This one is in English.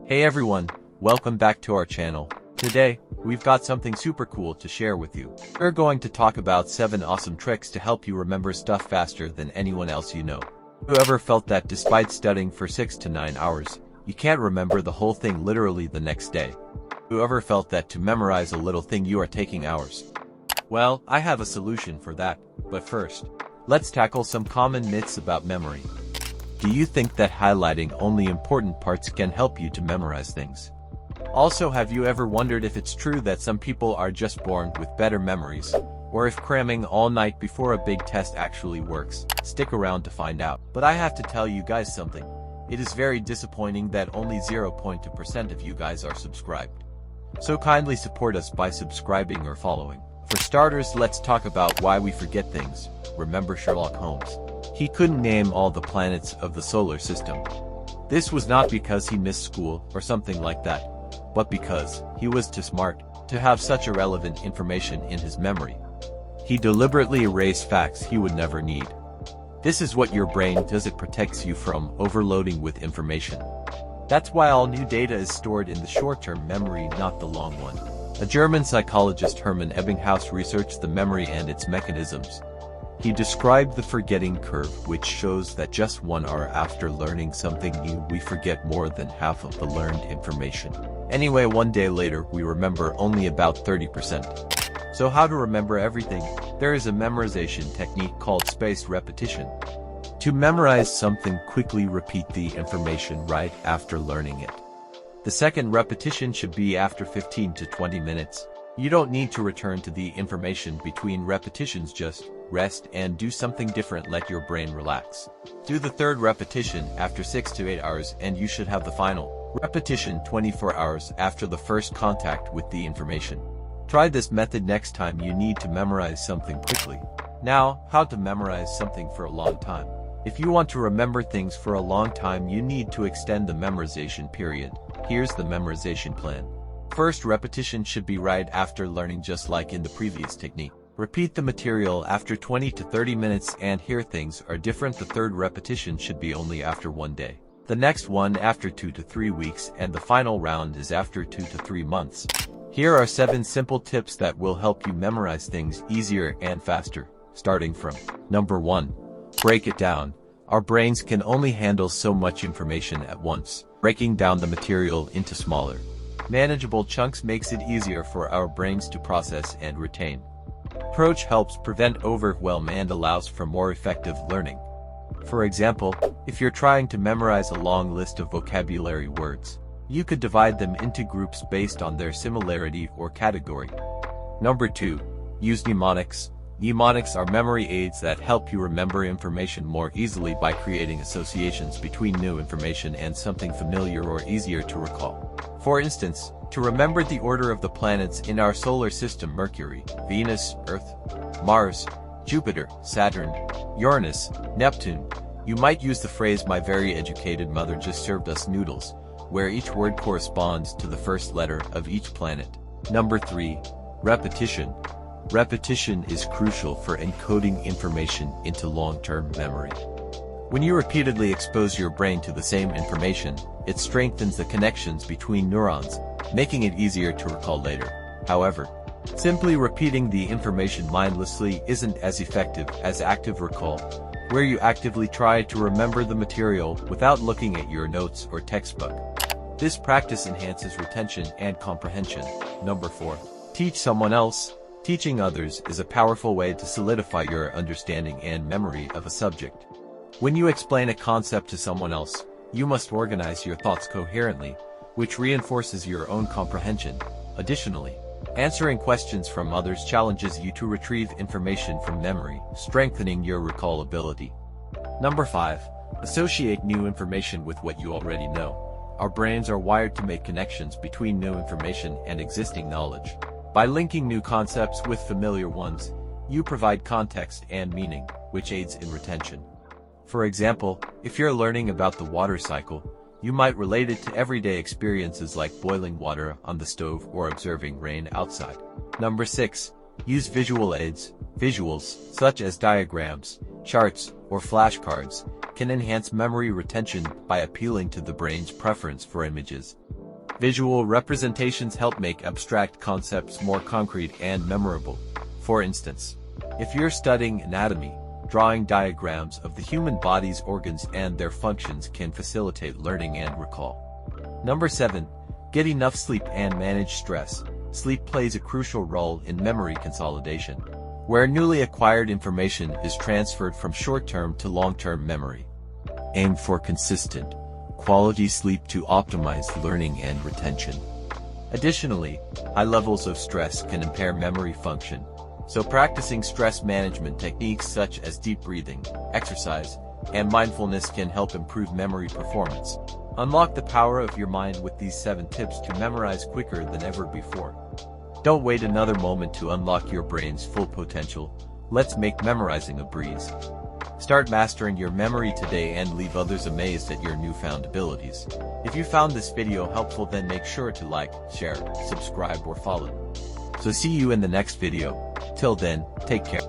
Hey everyone, welcome back to our channel. Today, we've got something super cool to share with you. We're going to talk about 7 awesome tricks to help you remember stuff faster than anyone else you know. Whoever felt that despite studying for 6 to 9 hours, you can't remember the whole thing literally the next day? Whoever felt that to memorize a little thing you are taking hours? Well, I have a solution for that, but first, let's tackle some common myths about memory. Do you think that highlighting only important parts can help you to memorize things? Also, have you ever wondered if it's true that some people are just born with better memories, or if cramming all night before a big test actually works? Stick around to find out. But I have to tell you guys something. It is very disappointing that only 0.2% of you guys are subscribed. So kindly support us by subscribing or following. For starters, let's talk about why we forget things. Remember Sherlock Holmes? He couldn't name all the planets of the solar system. This was not because he missed school or something like that, but because he was too smart to have such irrelevant information in his memory. He deliberately erased facts he would never need. This is what your brain does. It protects you from overloading with information. That's why all new data is stored in the short-term memory, not the long one. A German psychologist, Hermann Ebbinghaus, researched the memory and its mechanisms. He described the forgetting curve, which shows that just 1 hour after learning something new, we forget more than half of the learned information. Anyway, 1 day later, we remember only about 30%. So how to remember everything? There is a memorization technique called spaced repetition. To memorize something, quickly repeat the information right after learning it. The second repetition should be after 15 to 20 minutes. You don't need to return to the information between repetitions, just rest and do something different. Let your brain relax. Do the third repetition after 6 to 8 hours and you should have the final repetition 24 hours after the first contact with the information. Try this method next time you need to memorize something quickly. Now, how to memorize something for a long time. If you want to remember things for a long time, you need to extend the memorization period. Here's the memorization plan. First repetition should be right after learning, just like in the previous technique. Repeat the material after 20 to 30 minutes, and here things are different. The third repetition should be only after 1 day. The next one after 2 to 3 weeks, and the final round is after 2 to 3 months. Here are 7 simple tips that will help you memorize things easier and faster, starting from number 1. Break it down. Our brains can only handle so much information at once. Breaking down the material into smaller, manageable chunks makes it easier for our brains to process and retain. Approach helps prevent overwhelm and allows for more effective learning. For example, if you're trying to memorize a long list of vocabulary words, you could divide them into groups based on their similarity or category. Number 2. Use mnemonics. Mnemonics are memory aids that help you remember information more easily by creating associations between new information and something familiar or easier to recall. For instance, to remember the order of the planets in our solar system: Mercury, Venus, Earth, Mars, Jupiter, Saturn, Uranus, Neptune, you might use the phrase "My very educated mother just served us noodles," where each word corresponds to the first letter of each planet. Number 3. Repetition. Repetition is crucial for encoding information into long-term memory. When you repeatedly expose your brain to the same information, it strengthens the connections between neurons, making it easier to recall later. However, simply repeating the information mindlessly isn't as effective as active recall, where you actively try to remember the material without looking at your notes or textbook. This practice enhances retention and comprehension. Number 4. Teach someone else. Teaching others is a powerful way to solidify your understanding and memory of a subject. When you explain a concept to someone else, you must organize your thoughts coherently, which reinforces your own comprehension. Additionally, answering questions from others challenges you to retrieve information from memory, strengthening your recall ability. Number 5. Associate new information with what you already know. Our brains are wired to make connections between new information and existing knowledge. By linking new concepts with familiar ones, you provide context and meaning, which aids in retention. For example, if you're learning about the water cycle, you might relate it to everyday experiences like boiling water on the stove or observing rain outside. Number 6. Use visual aids. Visuals, such as diagrams, charts, or flashcards, can enhance memory retention by appealing to the brain's preference for images. Visual representations help make abstract concepts more concrete and memorable. For instance, if you're studying anatomy, drawing diagrams of the human body's organs and their functions can facilitate learning and recall. Number 7. Get enough sleep and manage stress. Sleep plays a crucial role in memory consolidation, where newly acquired information is transferred from short-term to long-term memory. Aim for consistent, quality sleep to optimize learning and retention. Additionally, high levels of stress can impair memory function, so practicing stress management techniques such as deep breathing, exercise, and mindfulness can help improve memory performance. Unlock the power of your mind with these 7 tips to memorize quicker than ever before. Don't wait another moment to unlock your brain's full potential. Let's make memorizing a breeze. Start mastering your memory today and leave others amazed at your newfound abilities. If you found this video helpful, then make sure to like, share, subscribe, or follow. So see you in the next video. Till then, take care.